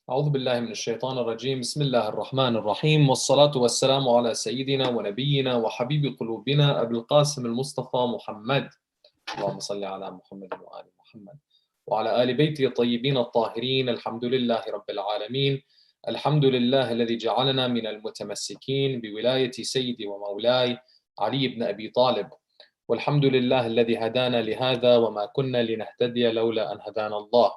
أعوذ بالله من الشيطان الرجيم بسم الله الرحمن الرحيم والصلاة والسلام على سيدنا ونبينا وحبيب قلوبنا أبي القاسم المصطفى محمد اللهم صل على محمد وآل محمد وعلى آل بيته الطيبين الطاهرين الحمد لله رب العالمين الحمد لله الذي جعلنا من المتمسكين بولاية سيدي ومولاي علي بن أبي طالب والحمد لله الذي هدانا لهذا وما كنا لنهتدي لولا أن هدانا الله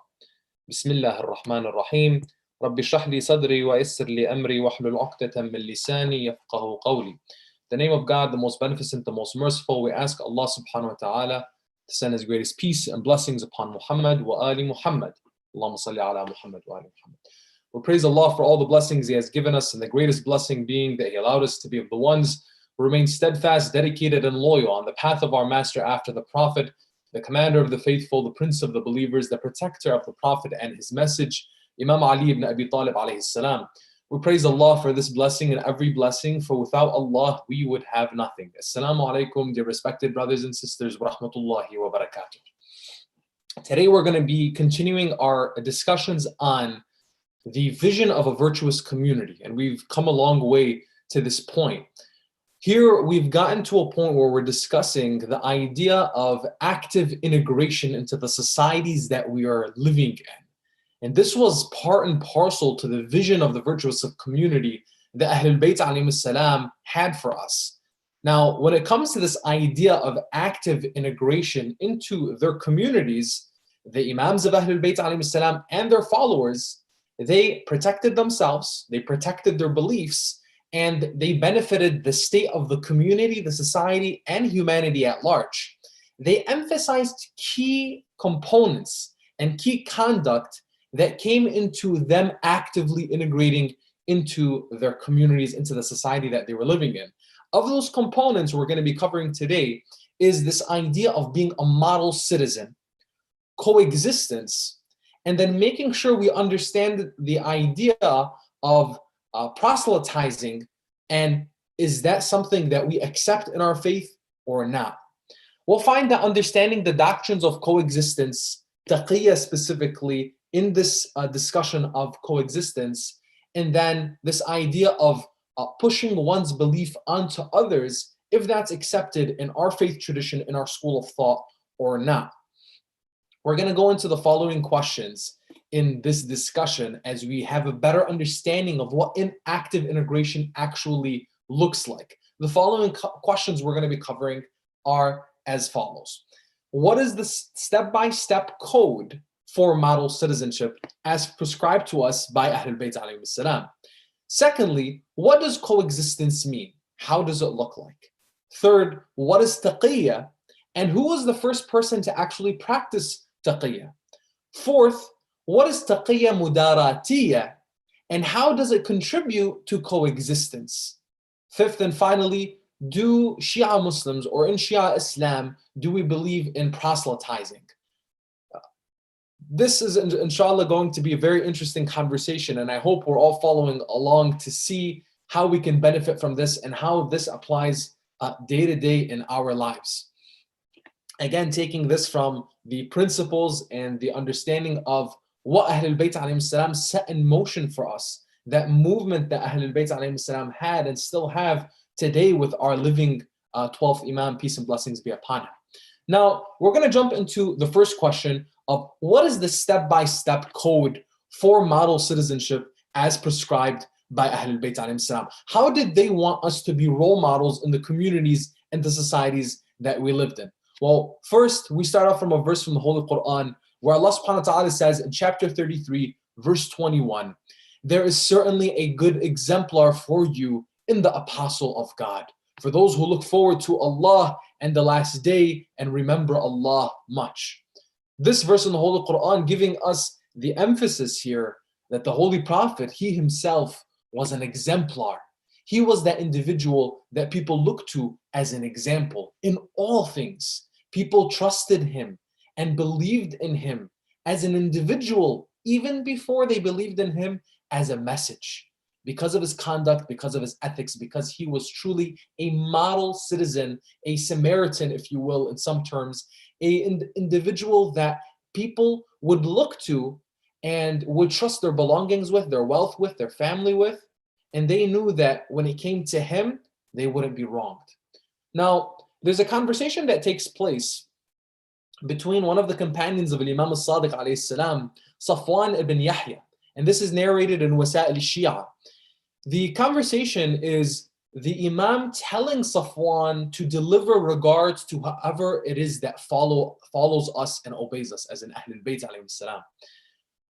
بسم الله الرحمن الرحيم رب اشرح لي صدري ويسر لي أمري واحلل عقدة من لساني يفقه قولي. The name of God, the most beneficent, the most merciful, we ask Allah subhanahu wa ta'ala to send His greatest peace and blessings upon Muhammad wa ali Muhammad. Allahumma salli ala Muhammad wa ali Muhammad. We praise Allah for all the blessings He has given us, and the greatest blessing being that He allowed us to be of the ones who remain steadfast, dedicated, and loyal on the path of our Master after the Prophet, the commander of the faithful, the prince of the believers, the protector of the Prophet and his message, Imam Ali ibn Abi Talib alayhi salam. We praise Allah for this blessing and every blessing, for without Allah we would have nothing. Assalamu alaikum, dear respected brothers and sisters, wa rahmatullahi wa barakatuh. Today we're going to be continuing our discussions on the vision of a virtuous community, and we've come a long way to this point. Here we've gotten to a point where we're discussing the idea of active integration into the societies that we are living in. And this was part and parcel to the vision of the virtuous community that Ahlul Bayt alayhim salam had for us. Now, when it comes to this idea of active integration into their communities, the Imams of Ahlul Bayt alayhim salam and their followers, they protected themselves, they protected their beliefs, and they benefited the state of the community, the society, and humanity at large. They emphasized key components and key conduct that came into them actively integrating into their communities, into the society that they were living in. Of those components we're going to be covering today is this idea of being a model citizen, coexistence, and then making sure we understand the idea of proselytizing, and is that something that we accept in our faith or not? We'll find that understanding the doctrines of coexistence, taqiyya specifically, in this discussion of coexistence, and then this idea of pushing one's belief onto others, if that's accepted in our faith tradition, in our school of thought or not. We're going to go into the following questions in this discussion as we have a better understanding of what active integration actually looks like. The following questions we're going to be covering are as follows. What is the step-by-step code for model citizenship as prescribed to us by Ahlul Bayt alayhim salam? Secondly, what does coexistence mean? How does it look like? Third, what is taqiyya? And who was the first person to actually practice taqiyya? Fourth, what is taqiyya mudaratiyya? And how does it contribute to coexistence? Fifth and finally, do Shia Muslims, or in Shia Islam, do we believe in proselytizing? This is inshallah going to be a very interesting conversation, and I hope we're all following along to see how we can benefit from this and how this applies day to day in our lives. Again, taking this from the principles and the understanding of what Ahlul Bayt alayhim salam set in motion for us, that movement that Ahlul Bayt alayhim salam had and still have today with our living 12th Imam, peace and blessings be upon him. Now, we're going to jump into the first question of what is the step-by-step code for model citizenship as prescribed by Ahlul Bayt alayhim salam. How did they want us to be role models in the communities and the societies that we lived in? Well, first, we start off from a verse from the Holy Quran where Allah subhanahu wa ta'ala says in chapter 33, verse 21, there is certainly a good exemplar for you in the apostle of God, for those who look forward to Allah and the last day and remember Allah much. This verse in the Holy Quran giving us the emphasis here that the Holy Prophet, he himself was an exemplar. He was that individual that people look to as an example in all things. People trusted him and believed in him as an individual, even before they believed in him as a message, because of his conduct, because of his ethics, because he was truly a model citizen, a Samaritan, if you will, in some terms, an individual that people would look to and would trust their belongings with, their wealth with, their family with, and they knew that when it came to him, they wouldn't be wronged. Now, there's a conversation that takes place between one of the companions of Imam al-Sadiq alayhi salam, Safwan ibn Yahya, and this is narrated in Wasa'il al-Shia. The conversation is the Imam telling Safwan to deliver regards to whoever it is that follows us and obeys us, as in Ahlul Bayt alayhi salam.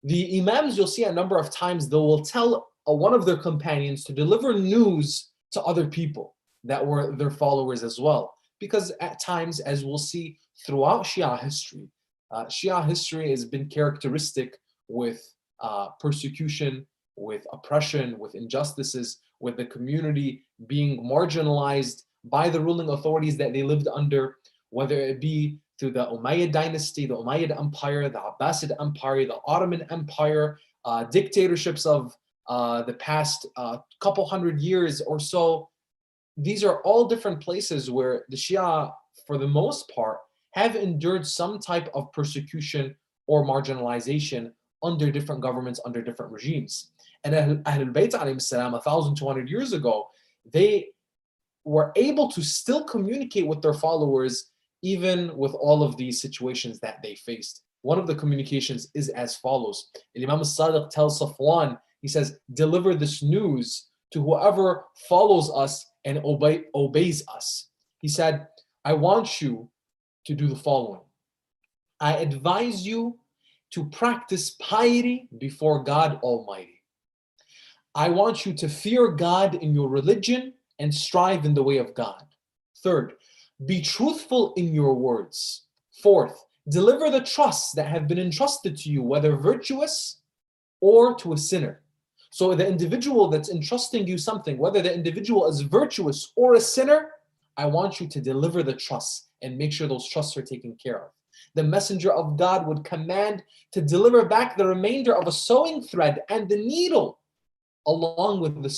The Imams, you'll see a number of times, they will tell one of their companions to deliver news to other people that were their followers as well. Because at times, as we'll see throughout Shia history has been characteristic with persecution, with oppression, with injustices, with the community being marginalized by the ruling authorities that they lived under, whether it be through the Umayyad dynasty, the Umayyad Empire, the Abbasid Empire, the Ottoman Empire, dictatorships of the past couple hundred years or so. These are all different places where the Shia, for the most part, have endured some type of persecution or marginalization under different governments, under different regimes. And Ahlul Bayt alayhim salam, 1,200 years ago, they were able to still communicate with their followers even with all of these situations that they faced. One of the communications is as follows. Imam al-Sadiq tells Safwan, he says, deliver this news to whoever follows us and obeys us. He said, I want you to do the following. I advise you to practice piety before God Almighty. I want you to fear God in your religion and strive in the way of God. Third, be truthful in your words. Fourth, deliver the trusts that have been entrusted to you, whether virtuous or to a sinner. So the individual that's entrusting you something, whether the individual is virtuous or a sinner, I want you to deliver the trusts and make sure those trusts are taken care of. The messenger of God would command to deliver back the remainder of a sewing thread and the needle along with the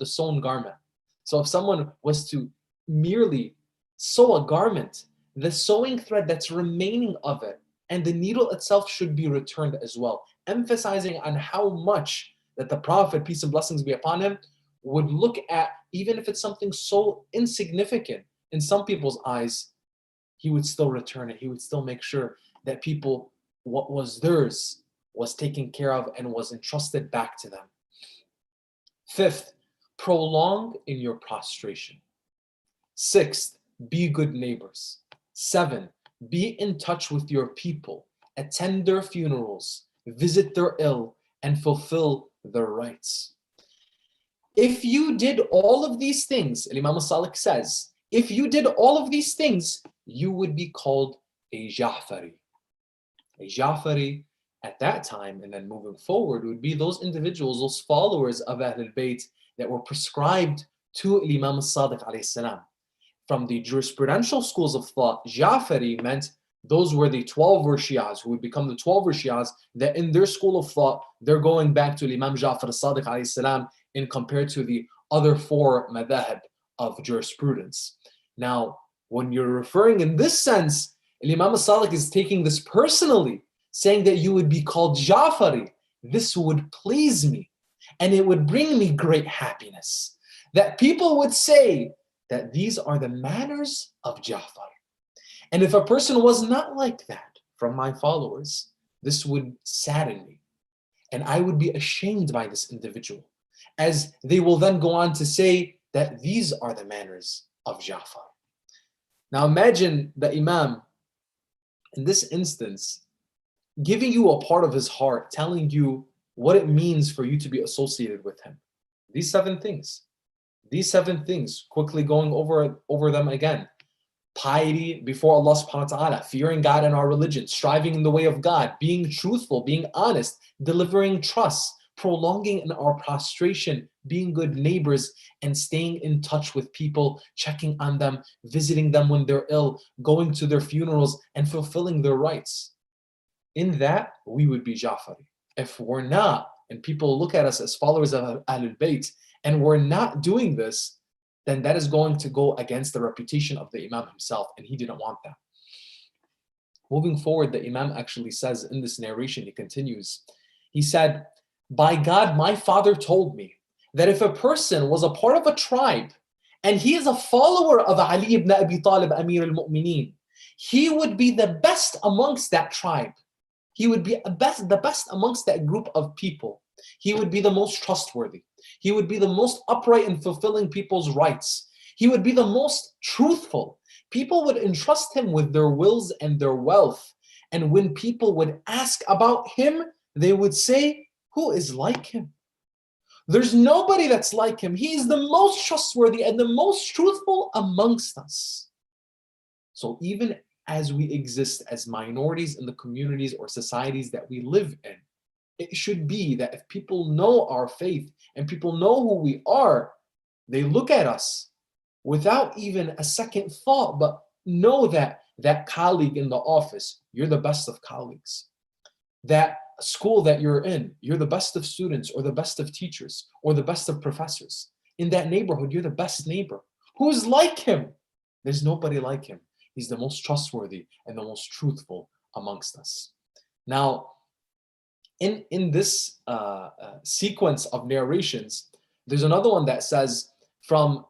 sewn garment. So if someone was to merely sew a garment, the sewing thread that's remaining of it and the needle itself should be returned as well, emphasizing on how much that the Prophet, peace and blessings be upon him, would look at, even if it's something so insignificant in some people's eyes, he would still return it. He would still make sure that people, what was theirs was taken care of and was entrusted back to them. Fifth, prolong in your prostration. Sixth, be good neighbors. 7, be in touch with your people, attend their funerals, visit their ill, and fulfill their rights. If you did all of these things, Imam al-Sadiq says, if you did all of these things, you would be called a Ja'fari. A Ja'fari at that time, and then moving forward, would be those individuals, those followers of Ahlul Bayt that were prescribed to Imam al-Sadiq alayhi salam. From the jurisprudential schools of thought, Ja'fari meant those were the 12 Shias who would become the 12 Shias that in their school of thought, they're going back to Imam Ja'far al-Sadiq alayhi salam in compared to the other 4 madhahib of jurisprudence. Now, when you're referring in this sense, Imam al-Sadiq is taking this personally, saying that you would be called Ja'fari. This would please me, and it would bring me great happiness. That people would say that these are the manners of Ja'far. And if a person was not like that from my followers, this would sadden me. And I would be ashamed by this individual, as they will then go on to say that these are the manners of Ja'far. Now imagine the Imam, in this instance, giving you a part of his heart, telling you what it means for you to be associated with him. These 7 things, quickly going over them again. Piety before Allah subhanahu wa ta'ala, fearing God in our religion, striving in the way of God, being truthful, being honest, delivering trust, prolonging in our prostration, being good neighbors, and staying in touch with people, checking on them, visiting them when they're ill, going to their funerals, and fulfilling their rights. In that, we would be Ja'fari. If we're not, and people look at us as followers of Ahlul Bayt, and we're not doing this, then that is going to go against the reputation of the Imam himself, and he didn't want that. Moving forward, the Imam actually says in this narration, he continues, He said, by God, my father told me that if a person was a part of a tribe and he is a follower of Ali ibn Abi Talib, Amir al-Mu'mineen, he would be the best amongst that tribe. He would be the best amongst that group of people. He would be the most trustworthy. He would be the most upright in fulfilling people's rights. He would be the most truthful. People would entrust him with their wills and their wealth. And when people would ask about him, they would say, who is like him? There's nobody that's like him. He is the most trustworthy and the most truthful amongst us. So even as we exist as minorities in the communities or societies that we live in, it should be that if people know our faith and people know who we are, they look at us without even a second thought, but know that that colleague in the office, you're the best of colleagues. That school that you're in, you're the best of students or the best of teachers or the best of professors. In that neighborhood, you're the best neighbor. Who's like him? There's nobody like him. He's the most trustworthy and the most truthful amongst us. Now, in this sequence of narrations, there's another one that says from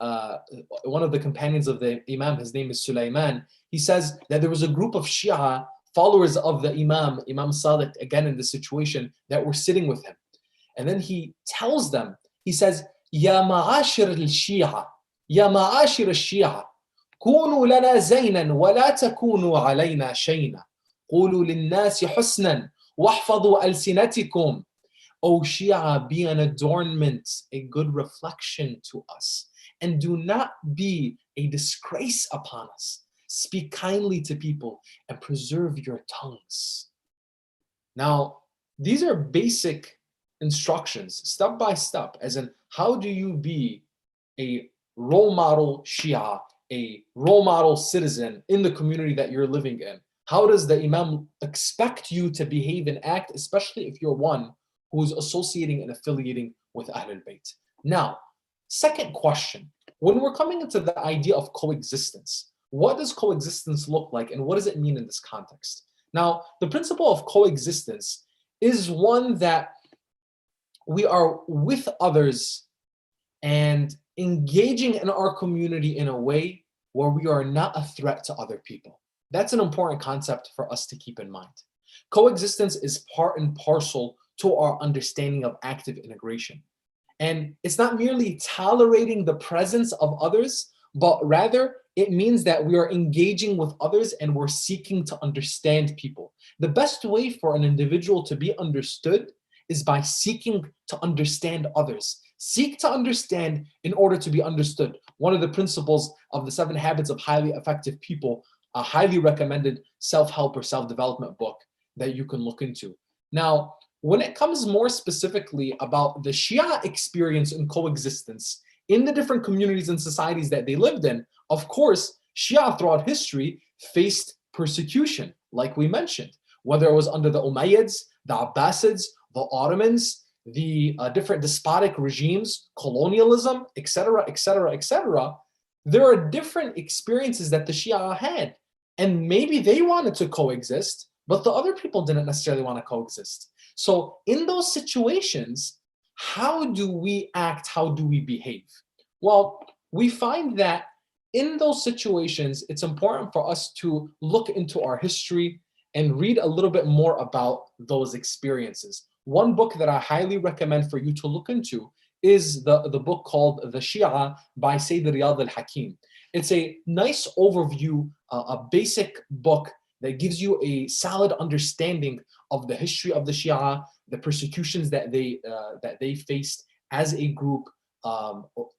one of the companions of the Imam, his name is Sulaiman. He says that there was a group of Shia followers of the Imam Sadiq, again in this situation, that were sitting with him. And then he tells them, he says, Ya ma'ashir al-Shia, Ya ma'ashir al-Shia, كونوا لنا زينا ولا تكونوا علينا شينا قولوا للناس حسنا واحفظوا ألسنتكم. O Shia, be an adornment, a good reflection to us, and do not be a disgrace upon us. Speak kindly to people and preserve your tongues. Now, these are basic instructions, step by step, as in how do you be a role model Shia, a role model citizen in the community that you're living in? How does the Imam expect you to behave and act, especially if you're one who's associating and affiliating with Ahlul Bayt? Now, second question, when we're coming into the idea of coexistence, what does coexistence look like and what does it mean in this context? Now, the principle of coexistence is one that we are with others and engaging in our community in a way where we are not a threat to other people. That's an important concept for us to keep in mind. Coexistence is part and parcel to our understanding of active integration. And it's not merely tolerating the presence of others, but rather it means that we are engaging with others and we're seeking to understand people. The best way for an individual to be understood is by seeking to understand others. Seek to understand in order to be understood. One of the principles of the 7 Habits of Highly Effective People, a highly recommended self-help or self-development book that you can look into. Now, when it comes more specifically about the Shia experience in coexistence in the different communities and societies that they lived in, of course, Shia throughout history faced persecution, like we mentioned, whether it was under the Umayyads, the Abbasids, the Ottomans, the different despotic regimes, colonialism, etc., etc., etc. There are different experiences that the Shia had, and maybe they wanted to coexist, but the other people didn't necessarily want to coexist. So in those situations, how do we act? How do we behave? Well, we find that in those situations, it's important for us to look into our history and read a little bit more about those experiences. One book that I highly recommend for you to look into is the book called The Shia by Sayyid Riyad al-Hakim. It's a nice overview, a basic book that gives you a solid understanding of the history of the Shia, the persecutions that they faced as a group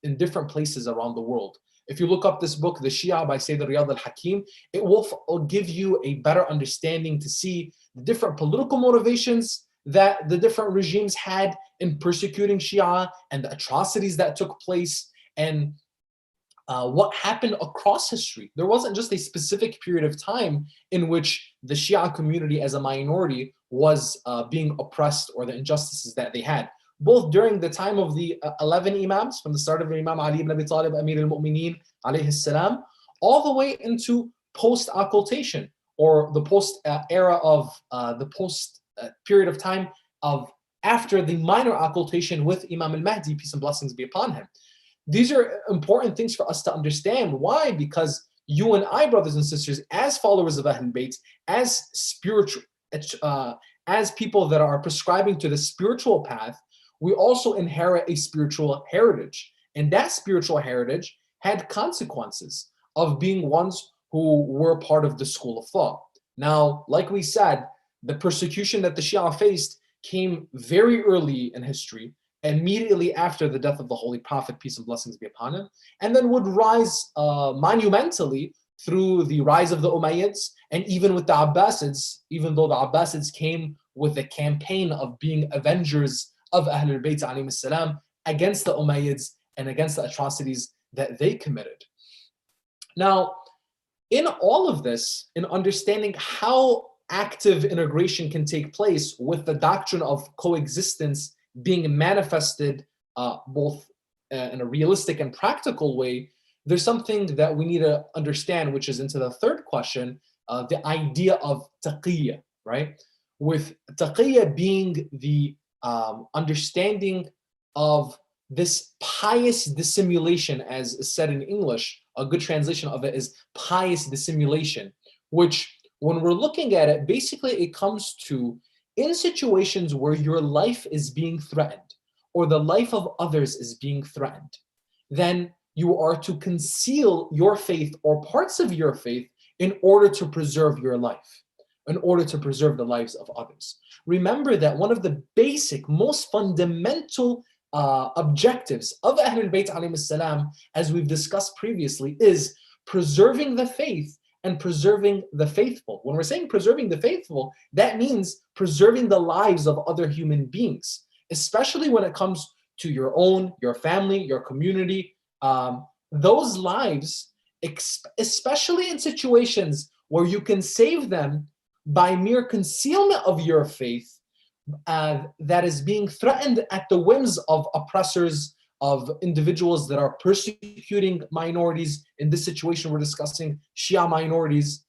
in different places around the world. If you look up this book, The Shia by Sayyid Riyad al-Hakim, it will give you a better understanding to see the different political motivations that the different regimes had in persecuting Shia and the atrocities that took place and what happened across history. There wasn't just a specific period of time in which the Shia community as a minority was being oppressed or the injustices that they had. Both during the time of the 11 Imams, from the start of Imam Ali ibn Abi Talib, Amir al-Mu'mineen, alayhi salam, all the way into post-occultation, or the post-era of the post period of time of after the minor occultation with Imam al-Mahdi, peace and blessings be upon him. These are important things for us to understand. Why? Because you and I, brothers and sisters, as followers of Ahlul Bayt, as spiritual, as people that are prescribing to the spiritual path, we also inherit a spiritual heritage. And that spiritual heritage had consequences of being ones who were part of the school of thought. Now, like we said, the persecution that the Shia faced came very early in history, immediately after the death of the Holy Prophet, peace and blessings be upon him, and then would rise monumentally through the rise of the Umayyads, and even with the Abbasids, even though the Abbasids came with a campaign of being avengers of Ahlul Bayt alayhim salam against the Umayyads and against the atrocities that they committed. Now, in all of this, in understanding how active integration can take place with the doctrine of coexistence being manifested both in a realistic and practical way, there's something that we need to understand, which is into the third question, the idea of taqiyya, right? With taqiyya being the understanding of this pious dissimulation, as is said in English. A good translation of it is pious dissimulation, which when we're looking at it, basically it comes to in situations where your life is being threatened or the life of others is being threatened, then you are to conceal your faith or parts of your faith in order to preserve your life, in order to preserve the lives of others. Remember that one of the basic, most fundamental objectives of Ahlul Bayt alayhim salam, as we've discussed previously, is preserving the faith and preserving the faithful. When we're saying preserving the faithful, that means preserving the lives of other human beings, especially when it comes to your own, your family, your community. Those lives, especially in situations where you can save them by mere concealment of your faith, that is being threatened at the whims of oppressors, of individuals that are persecuting minorities. In this situation, we're discussing Shia minorities.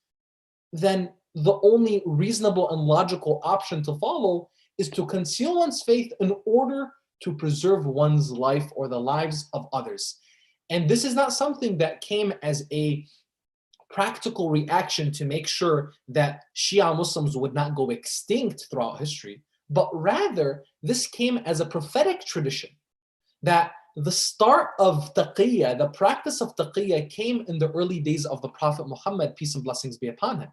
Then the only reasonable and logical option to follow is to conceal one's faith in order to preserve one's life or the lives of others. And this is not something that came as a practical reaction to make sure that Shia Muslims would not go extinct throughout history, but rather this came as a prophetic tradition, that the start of taqiyya, the practice of taqiyya, came in the early days of the Prophet Muhammad, peace and blessings be upon him.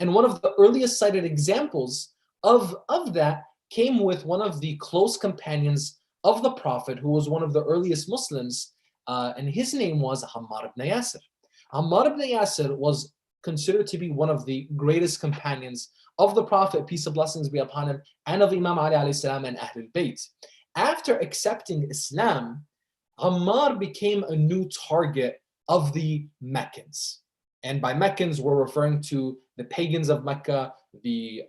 And one of the earliest cited examples of that came with one of the close companions of the Prophet, who was one of the earliest Muslims, and his name was Ammar ibn Yasir. Ammar ibn Yasir was considered to be one of the greatest companions of the Prophet, peace and blessings be upon him, and of Imam Ali alayhi salam and Ahlul Bayt. After accepting Islam, Ammar became a new target of the Meccans. And by Meccans, we're referring to the pagans of Mecca, the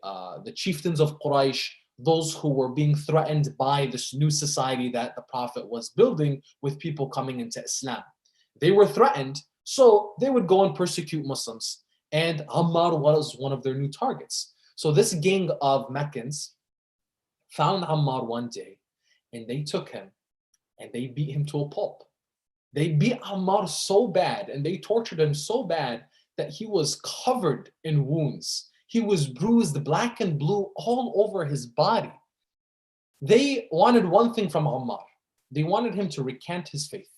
chieftains of Quraysh, those who were being threatened by this new society that the Prophet was building with people coming into Islam. They were threatened, so they would go and persecute Muslims. And Ammar was one of their new targets. So this gang of Meccans found Ammar one day, and they took him and they beat him to a pulp. They beat Ammar so bad and they tortured him so bad that he was covered in wounds. He was bruised black and blue all over his body. They wanted one thing from Ammar. They wanted him to recant his faith.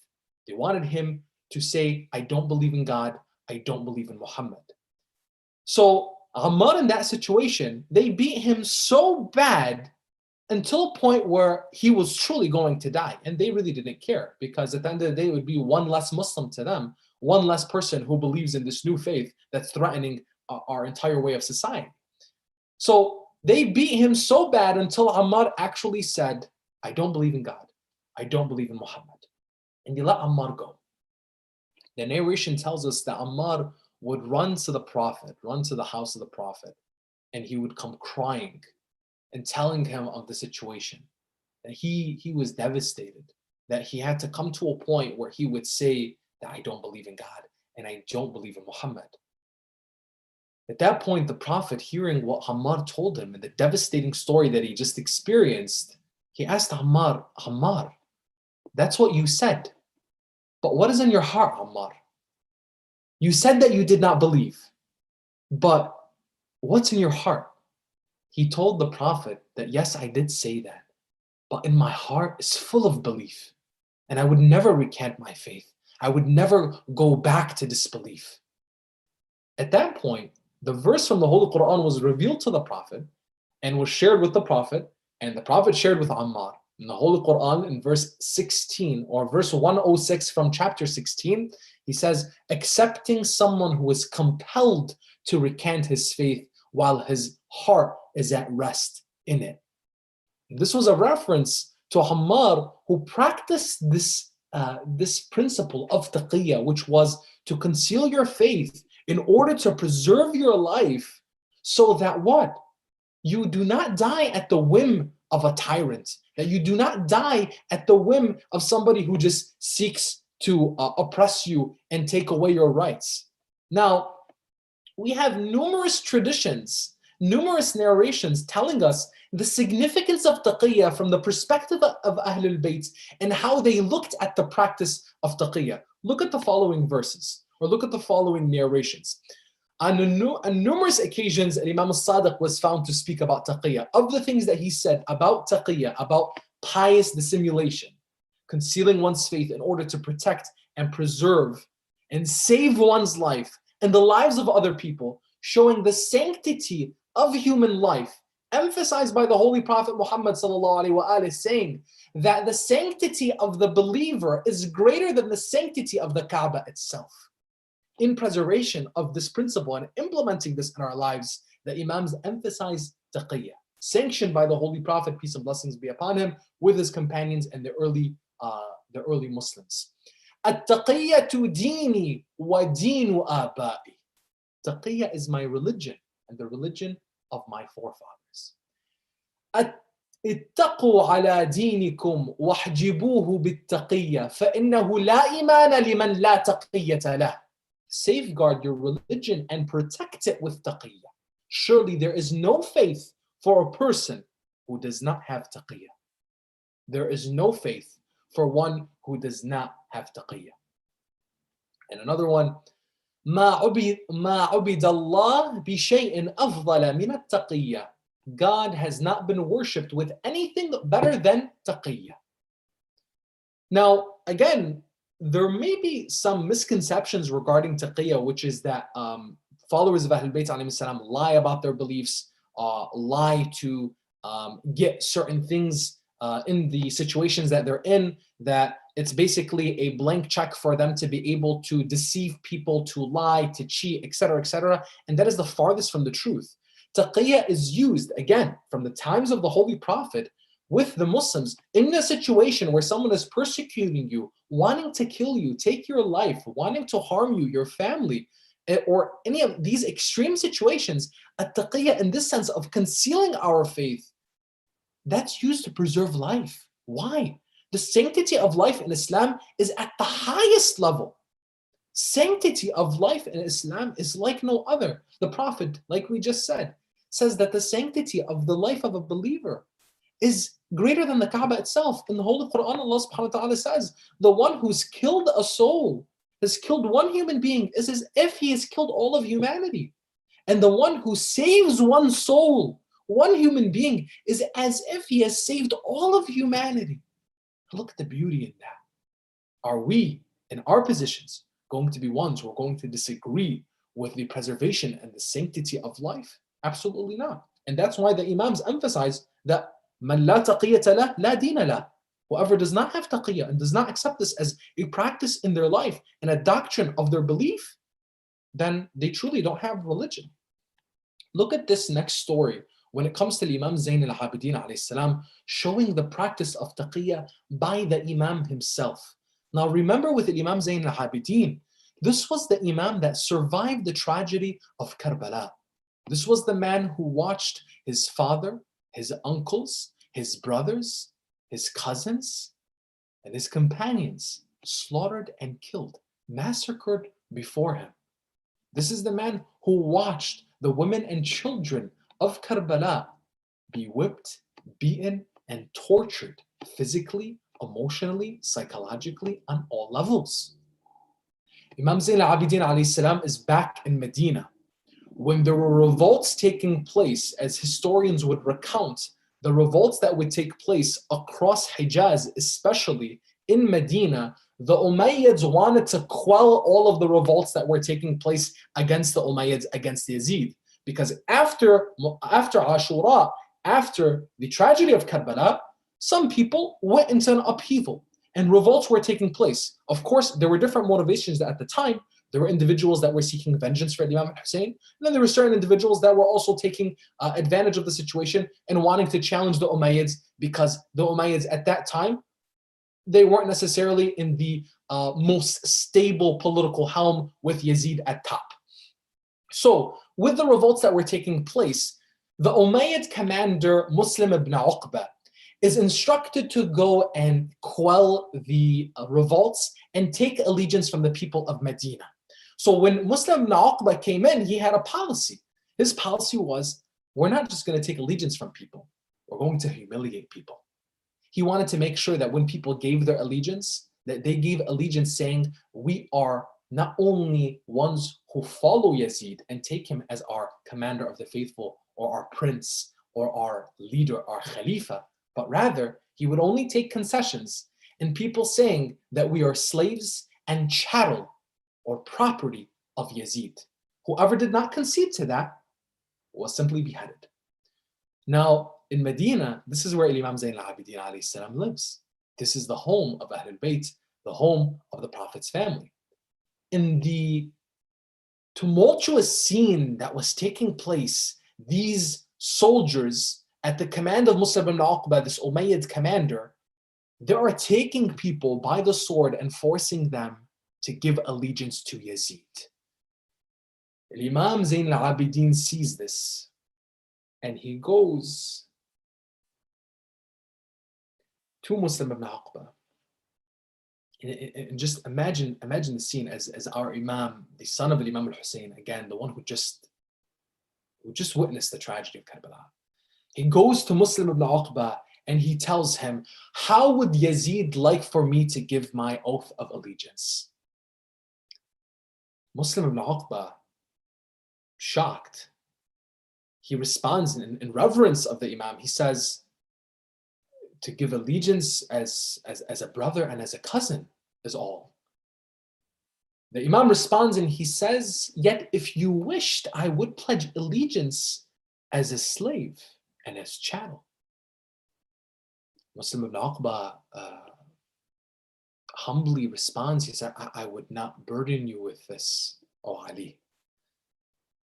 They wanted him to say, I don't believe in God, I don't believe in Muhammad. So Ammar, in that situation, they beat him so bad until a point where he was truly going to die. And they really didn't care, because at the end of the day, it would be one less Muslim to them, one less person who believes in this new faith that's threatening our entire way of society. So they beat him so bad until Ammar actually said, I don't believe in God, I don't believe in Muhammad. And they let Ammar go. The narration tells us that Ammar would run to the Prophet, run to the house of the Prophet, and he would come crying and telling him of the situation, that he was devastated, that he had to come to a point where he would say that I don't believe in God and I don't believe in Muhammad. At that point, the Prophet, hearing what Ammar told him and the devastating story that he just experienced, He asked Ammar, Ammar, that's what you said. But what is in your heart, Ammar? You said that you did not believe. But what's in your heart? He told the Prophet that, yes, I did say that. But in my heart is full of belief. And I would never recant my faith. I would never go back to disbelief. At that point, the verse from the Holy Quran was revealed to the Prophet and was shared with the Prophet, and the Prophet shared with Ammar. In the Holy Quran, in verse 16 or verse 106 from chapter 16, he says, accepting someone who is compelled to recant his faith while his heart is at rest in it. This was a reference to Ammar, who practiced this principle of taqiyya, which was to conceal your faith in order to preserve your life, so that what? You do not die at the whim of a tyrant, that you do not die at the whim of somebody who just seeks to oppress you and take away your rights. Now, we have numerous traditions, numerous narrations telling us the significance of taqiyya from the perspective of Ahlul Bayt and how they looked at the practice of taqiyya. Look at the following verses, or look at the following narrations. On numerous occasions, Imam al-Sadiq was found to speak about taqiyya. Of the things that he said about taqiyya, about pious dissimulation, concealing one's faith in order to protect and preserve and save one's life and the lives of other people, showing the sanctity of human life, emphasized by the Holy Prophet Muhammad saying that the sanctity of the believer is greater than the sanctity of the Kaaba itself. In preservation of this principle and implementing this in our lives, the Imams emphasize taqiyya, sanctioned by the Holy Prophet, peace and blessings be upon him, with his companions and the early Muslims. At-taqiyyatu dini wa dinu abai. Taqiyya is my religion and the religion of my forefathers. اتقوا على دينكم واحجبوه بالتقية فإنه لا إيمان لمن لا تقية له. Safeguard your religion and protect it with taqiyya. Surely there is no faith for a person who does not have taqiyya. There is no faith for one who does not have taqiyya. And another one, ما عبد الله بشيء أفضل من التقية. God has not been worshipped with anything better than taqiyya. Now, again, there may be some misconceptions regarding taqiyya, which is that followers of Ahlul Bayt alayhi salam lie about their beliefs, lie to get certain things in the situations that they're in, that it's basically a blank check for them to be able to deceive people, to lie, to cheat, etc., etc. And that is the farthest from the truth. Taqiyya is used, again, from the times of the Holy Prophet with the Muslims in a situation where someone is persecuting you, wanting to kill you, take your life, wanting to harm you, your family, or any of these extreme situations. At-taqiyya, in this sense of concealing our faith, that's used to preserve life. Why? The sanctity of life in Islam is at the highest level. Sanctity of life in Islam is like no other. The Prophet, like we just said, says that the sanctity of the life of a believer is greater than the Kaaba itself. In the Holy Quran, Allah subhanahu wa ta'ala says, the one who's killed a soul, has killed one human being, is as if he has killed all of humanity. And the one who saves one soul, one human being, is as if he has saved all of humanity. Look at the beauty in that. Are we, in our positions, going to be ones who are going to disagree with the preservation and the sanctity of life? Absolutely not. And that's why the Imams emphasize that man la taqiyata lah, la dina lah. Whoever does not have taqiyya and does not accept this as a practice in their life and a doctrine of their belief, then they truly don't have religion. Look at this next story when it comes to Imam Zayn al-Abidin alayhi salam, showing the practice of taqiyya by the Imam himself. Now remember, with Imam Zayn al-Abidin, this was the Imam that survived the tragedy of Karbala. This was the man who watched his father, his uncles, his brothers, his cousins, and his companions slaughtered and killed, massacred before him. This is the man who watched the women and children of Karbala be whipped, beaten, and tortured physically, emotionally, psychologically, on all levels. Imam Zayn al-Abidin alayhi salam is back in Medina. When there were revolts taking place, as historians would recount, the revolts that would take place across Hijaz, especially in Medina, the Umayyads wanted to quell all of the revolts that were taking place against the Umayyads, against Yazid. Because after Ashura, after the tragedy of Karbala, some people went into an upheaval and revolts were taking place. Of course, there were different motivations at the time. There were individuals that were seeking vengeance for Imam Hussein. And then there were certain individuals that were also taking advantage of the situation and wanting to challenge the Umayyads, because the Umayyads at that time, they weren't necessarily in the most stable political helm with Yazid at top. So with the revolts that were taking place, the Umayyad commander Muslim ibn Uqba is instructed to go and quell the revolts and take allegiance from the people of Medina. So when Muslim ibn Uqba came in, he had a policy. His policy was, we're not just going to take allegiance from people, we're going to humiliate people. He wanted to make sure that when people gave their allegiance, that they gave allegiance saying, we are not only ones who follow Yazid and take him as our commander of the faithful or our prince or our leader, our khalifa, but rather he would only take concessions in people saying that we are slaves and chattel or property of Yazid. Whoever did not concede to that was simply beheaded. Now, in Medina, this is where Imam Zayn al-Abidin alayhi salam lives. This is the home of Ahlul Bayt, the home of the Prophet's family. In the tumultuous scene that was taking place, these soldiers at the command of Muslim ibn Uqba, this Umayyad commander, they are taking people by the sword and forcing them to give allegiance to Yazid. Imam Zayn al-Abidin sees this and he goes to Muslim ibn Uqba. And just imagine the scene as our Imam, the son of Imam al-Hussein, again, the one who just witnessed the tragedy of Karbala. He goes to Muslim ibn Uqba and he tells him, how would Yazid like for me to give my oath of allegiance? Muslim ibn Uqba, shocked, he responds in reverence of the Imam. He says, to give allegiance as a brother and as a cousin is all. The Imam responds and he says, yet if you wished, I would pledge allegiance as a slave and as chattel. Muslim ibn Uqba humbly responds, he said, I would not burden you with this, O Ali.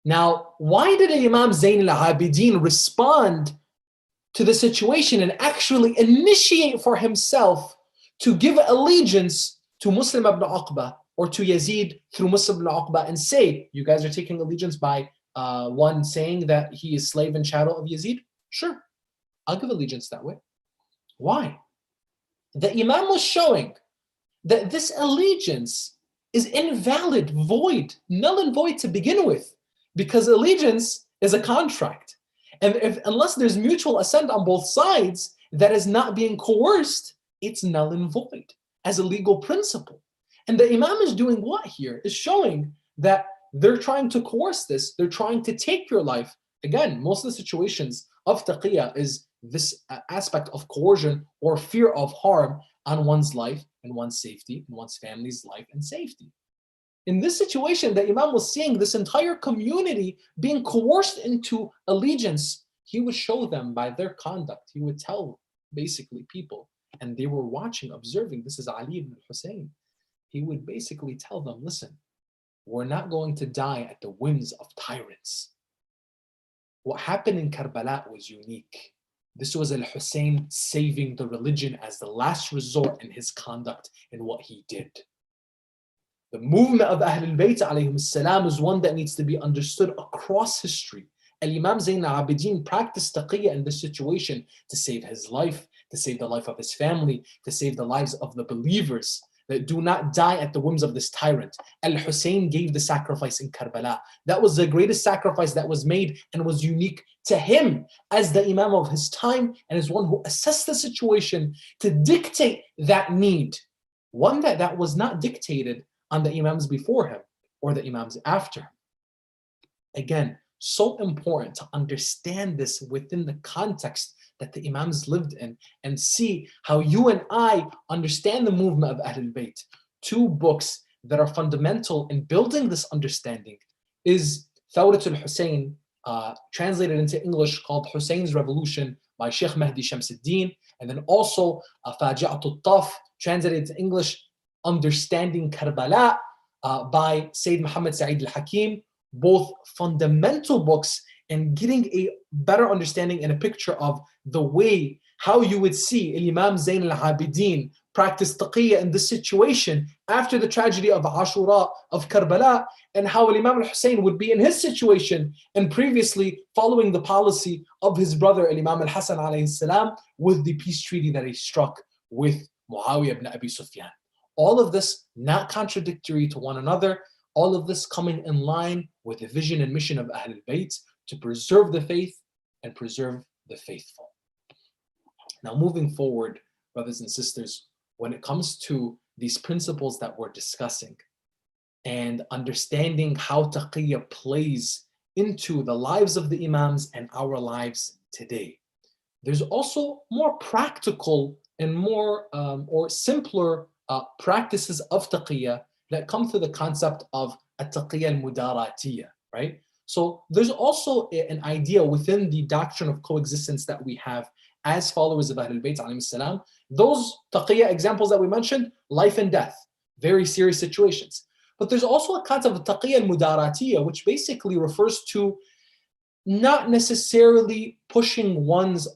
Now, why did Imam Zayn al-Abidin respond to the situation and actually initiate for himself to give allegiance to Muslim ibn Uqba or to Yazid through Muslim ibn Uqba and say, you guys are taking allegiance by one saying that he is slave and chattel of Yazid? Sure, I'll give allegiance that way. Why? The Imam was showing that this allegiance is invalid, void, null and void to begin with, because allegiance is a contract. And unless there's mutual assent on both sides that is not being coerced, it's null and void as a legal principle. And the Imam is doing what here? Is showing that they're trying to coerce this, they're trying to take your life. Again, most of the situations of taqiyya is this aspect of coercion or fear of harm on one's life and one's safety, and one's family's life and safety. In this situation, the Imam was seeing this entire community being coerced into allegiance. He would show them by their conduct. He would tell basically people, and they were watching, observing, this is Ali ibn Hussein. He would basically tell them, listen, we're not going to die at the whims of tyrants. What happened in Karbala was unique. This was al-Hussein saving the religion as the last resort in his conduct and what he did. The movement of Ahlul Bayt alayhim salam is one that needs to be understood across history. Imam Zayn al-Abidin practiced taqiyya in this situation to save his life, to save the life of his family, to save the lives of the believers. that do not die at the whims of this tyrant. Al-Hussein gave the sacrifice in Karbala. That was the greatest sacrifice that was made and was unique to him as the Imam of his time and as one who assessed the situation to dictate that need. One that was not dictated on the Imams before him or the Imams after him. Again, so important to understand this within the context that the Imams lived in and see how you and I understand the movement of Ahlul Bayt. Two books that are fundamental in building this understanding is Thawrat al-Hussein, translated into English, called Hussein's Revolution by Sheikh Mahdi Shamsuddin, and then also Faji'at al-Taf, translated into English, Understanding Karbala by Sayyid Muhammad Sa'id al-Hakim. Both fundamental books and getting a better understanding and a picture of the way how you would see Imam Zain al-Abidin practice taqiyya in this situation after the tragedy of Ashura of Karbala, and how Imam al-Hussein would be in his situation and previously following the policy of his brother Imam al-Hasan alayhi salam with the peace treaty that he struck with Muawiyah ibn Abi Sufyan. All of this not contradictory to one another, all of this coming in line with the vision and mission of Ahlul Bayt to preserve the faith and preserve the faithful. Now, moving forward, brothers and sisters, when it comes to these principles that we're discussing and understanding how taqiyya plays into the lives of the Imams and our lives today, there's also more practical and more or simpler practices of taqiyya that come to the concept of at-taqiyya al-mudaratiyya, right? So there's also an idea within the doctrine of coexistence that we have as followers of Ahlul Bayt alayhi salam. Those taqiyya examples that we mentioned, life and death, very serious situations. But there's also a concept of taqiyya al-mudaratiyya, which basically refers to not necessarily pushing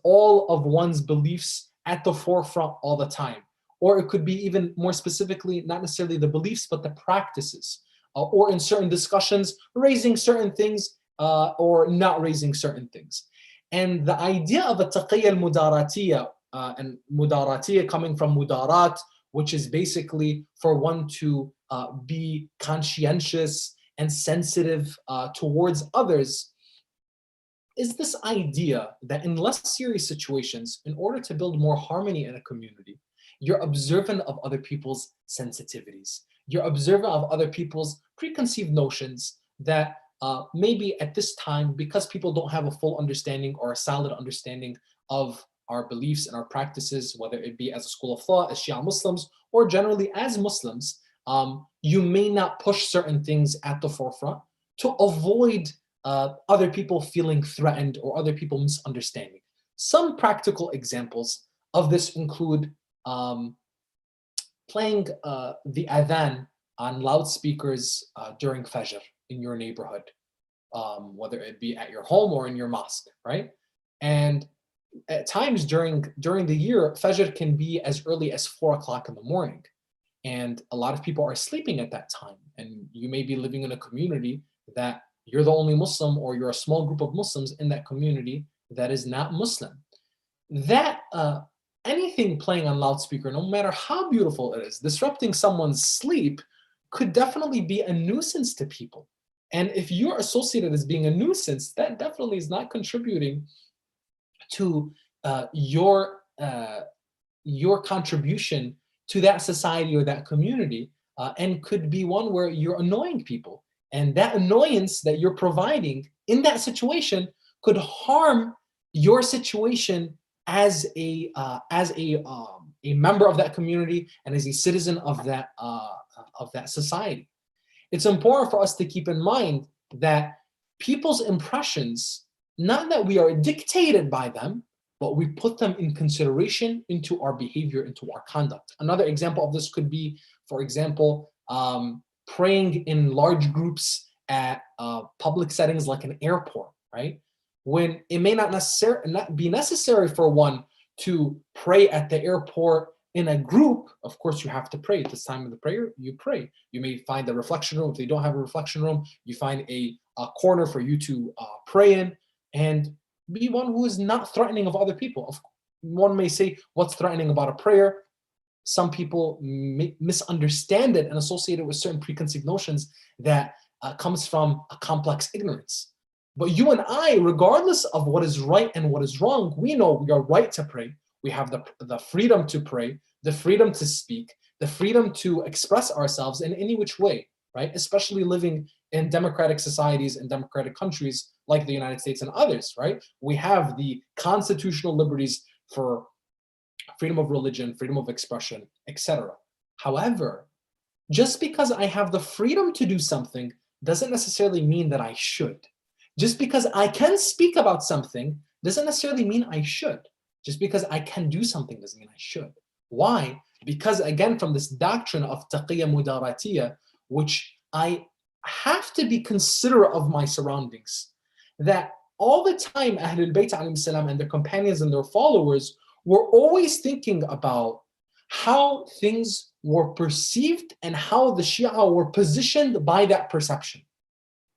all of one's beliefs at the forefront all the time. Or it could be even more specifically, not necessarily the beliefs, but the practices. Or in certain discussions, raising certain things or not raising certain things. And the idea of a taqiyya al-mudaratiyya, and mudaratiyya coming from mudarat, which is basically for one to be conscientious and sensitive towards others, is this idea that in less serious situations, in order to build more harmony in a community, you're observant of other people's sensitivities. You're observant of other people's preconceived notions that maybe at this time, because people don't have a full understanding or a solid understanding of our beliefs and our practices, whether it be as a school of thought, as Shia Muslims, or generally as Muslims, you may not push certain things at the forefront to avoid other people feeling threatened or other people misunderstanding. Some practical examples of this include playing the adhan on loudspeakers during Fajr in your neighborhood, whether it be at your home or in your mosque, right? And at times during the year, Fajr can be as early as 4 o'clock in the morning. And a lot of people are sleeping at that time. And you may be living in a community that you're the only Muslim, or you're a small group of Muslims in that community that is not Muslim. That anything playing on loudspeaker, no matter how beautiful it is, disrupting someone's sleep could definitely be a nuisance to people. And if you're associated as being a nuisance, that definitely is not contributing to your contribution to that society or that community, and could be one where you're annoying people. And that annoyance that you're providing in that situation could harm your situation as a member of that community and as a citizen of that society. It's important for us to keep in mind that people's impressions, not that we are dictated by them, but we put them in consideration into our behavior, into our conduct. Another example of this could be, for example, praying in large groups at public settings like an airport, right? When it may not be necessary for one to pray at the airport in a group. Of course, you have to pray. At this time of the prayer, you pray. You may find a reflection room. If they don't have a reflection room, you find a corner for you to pray in, and be one who is not threatening of other people. One may say, what's threatening about a prayer? some people misunderstand it and associate it with certain preconceived notions that comes from a complex ignorance. But you and I, regardless of what is right and what is wrong, we know we are right to pray. We have the freedom to pray, the freedom to speak, the freedom to express ourselves in any which way, right? Especially living in democratic societies and democratic countries like the United States and others, right? We have the constitutional liberties for freedom of religion, freedom of expression, etc. However, just because I have the freedom to do something doesn't necessarily mean that I should. Just because I can speak about something doesn't necessarily mean I should. Just because I can do something doesn't mean I should. Why? Because again, from this doctrine of taqiyya mudaratiyya, which I have to be considerate of my surroundings, that all the time Ahlul Bayt alayhim salam and their companions and their followers were always thinking about how things were perceived and how the Shia were positioned by that perception.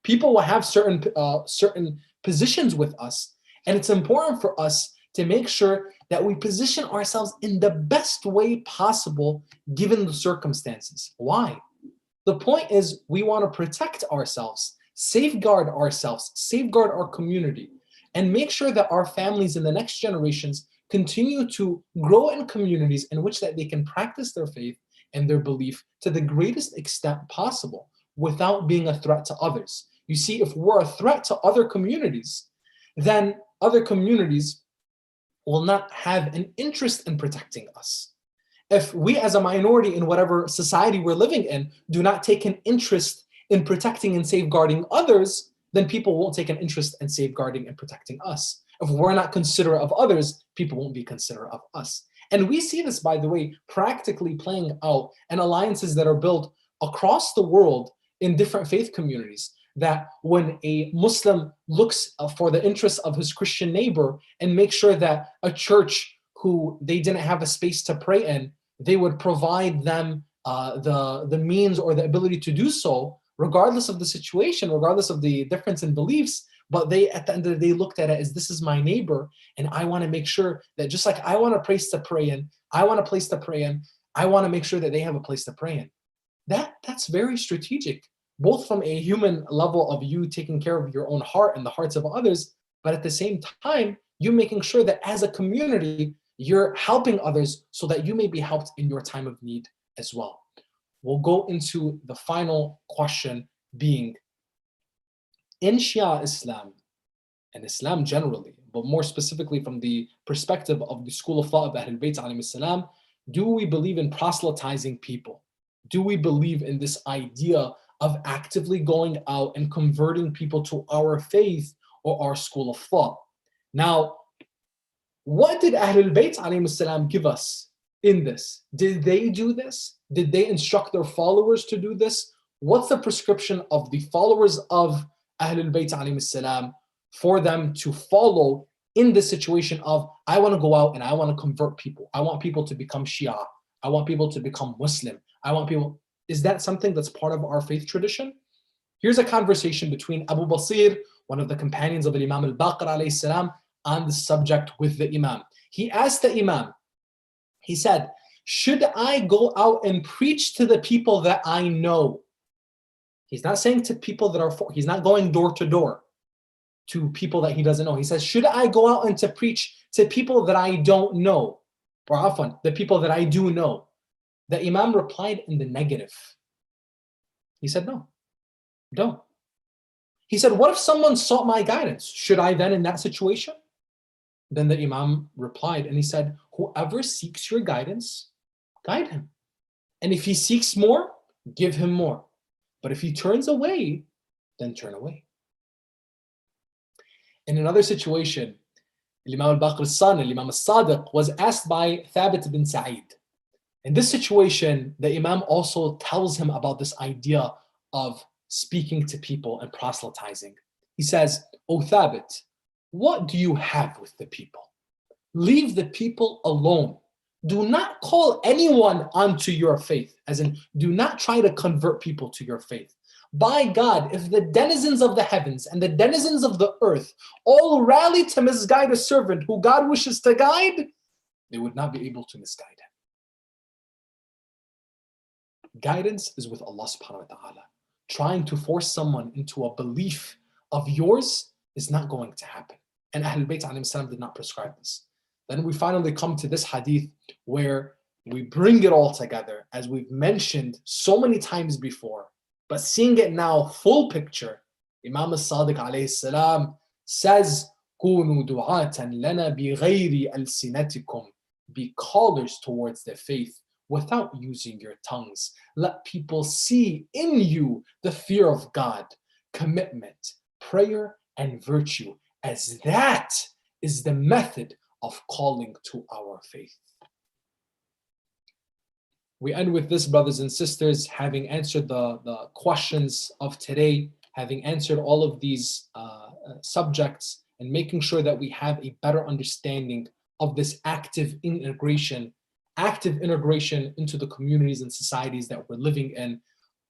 People will have certain positions with us, and it's important for us to make sure that we position ourselves in the best way possible given the circumstances. Why? The point is we want to protect ourselves, safeguard ourselves, safeguard our community, and make sure that our families in the next generations continue to grow in communities in which that they can practice their faith and their belief to the greatest extent possible without being a threat to others. You see, if we're a threat to other communities, then other communities will not have an interest in protecting us. If we as a minority in whatever society we're living in do not take an interest in protecting and safeguarding others, then people won't take an interest in safeguarding and protecting us. If we're not considerate of others, people won't be considerate of us. And we see this, by the way, practically playing out in alliances that are built across the world in different faith communities. That when a Muslim looks for the interests of his Christian neighbor and make sure that a church who they didn't have a space to pray in, they would provide them the means or the ability to do so, regardless of the situation, regardless of the difference in beliefs. But they, at the end of the day, looked at it as this is my neighbor, and I want to make sure that just like I want a place to pray in, I want a place to pray in, I want to make sure that they have a place to pray in. That's very strategic, both from a human level of you taking care of your own heart and the hearts of others, but at the same time, you making sure that as a community, you're helping others so that you may be helped in your time of need as well. We'll go into the final question being, in Shia Islam, and Islam generally, but more specifically from the perspective of the school of thought of Ahlul Bayt alayhim salam, do we believe in proselytizing people? Do we believe in this idea of actively going out and converting people to our faith or our school of thought? Now, what did Ahlul Bayt alayhim salam give us in this? Did they do this? Did they instruct their followers to do this? What's the prescription of the followers of Ahlul Bayt alayhim salam for them to follow in this situation of, I want to go out and I want to convert people. I want people to become Shia. I want people to become Muslim. I want people. Is that something that's part of our faith tradition? Here's a conversation between Abu Basir, one of the companions of Imam al-Baqir alayhi salam, on the subject with the Imam. He asked the Imam, he said, should I go out and preach to the people that I know? He's not saying to people that are, he's not going door to door to people that he doesn't know. He says, should I go out and to preach to people that I don't know? Or often, the people that I do know. The Imam replied in the negative. He said, no, don't. He said, what if someone sought my guidance? Should I then in that situation? Then the Imam replied and he said, whoever seeks your guidance, guide him. And if he seeks more, give him more. But if he turns away, then turn away. In another situation, Imam al-Baqir's son, Imam al-Sadiq, was asked by Thabit bin Sa'id. In this situation, the Imam also tells him about this idea of speaking to people and proselytizing. He says, O Thabit, what do you have with the people? Leave the people alone. Do not call anyone onto your faith, as in, do not try to convert people to your faith. By God, if the denizens of the heavens and the denizens of the earth all rally to misguide a servant who God wishes to guide, they would not be able to misguide him. Guidance is with Allah subhanahu wa ta'ala. Trying to force someone into a belief of yours is not going to happen. And Ahlul Bayt alayhim salam did not prescribe this. Then we finally come to this hadith where we bring it all together, as we've mentioned so many times before, but seeing it now full picture. Imam al-Sadiq alayhi salam says, كونوا دعاة لنا بغير ألسنتكم. Be callers towards the faith without using your tongues. Let people see in you the fear of God, commitment, prayer, and virtue, as that is the method of calling to our faith. We end with this, brothers and sisters, having answered the questions of today, having answered all of these subjects, and making sure that we have a better understanding of this active integration into the communities and societies that we're living in,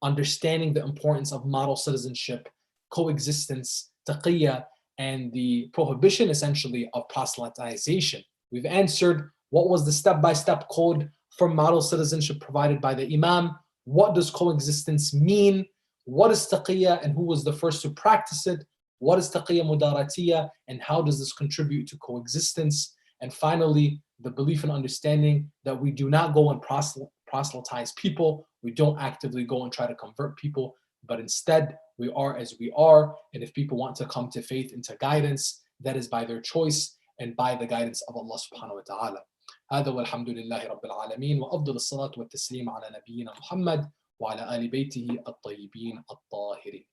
understanding the importance of model citizenship, coexistence, taqiyya, and the prohibition essentially of proselytization. We've answered what was the step-by-step code for model citizenship provided by the Imam, what does coexistence mean, what is taqiyya and who was the first to practice it, what is taqiyya mudaratiyya and how does this contribute to coexistence, and finally the belief and understanding that we do not go and proselytize people, we don't actively go and try to convert people, but instead we are as we are, and if people want to come to faith and to guidance, that is by their choice and by the guidance of Allah subhanahu wa ta'ala. هذا والحمد لله رب العالمين وأفضل الصلاة والتسليم على نبينا محمد وعلى آل بيته الطيبين الطاهرين.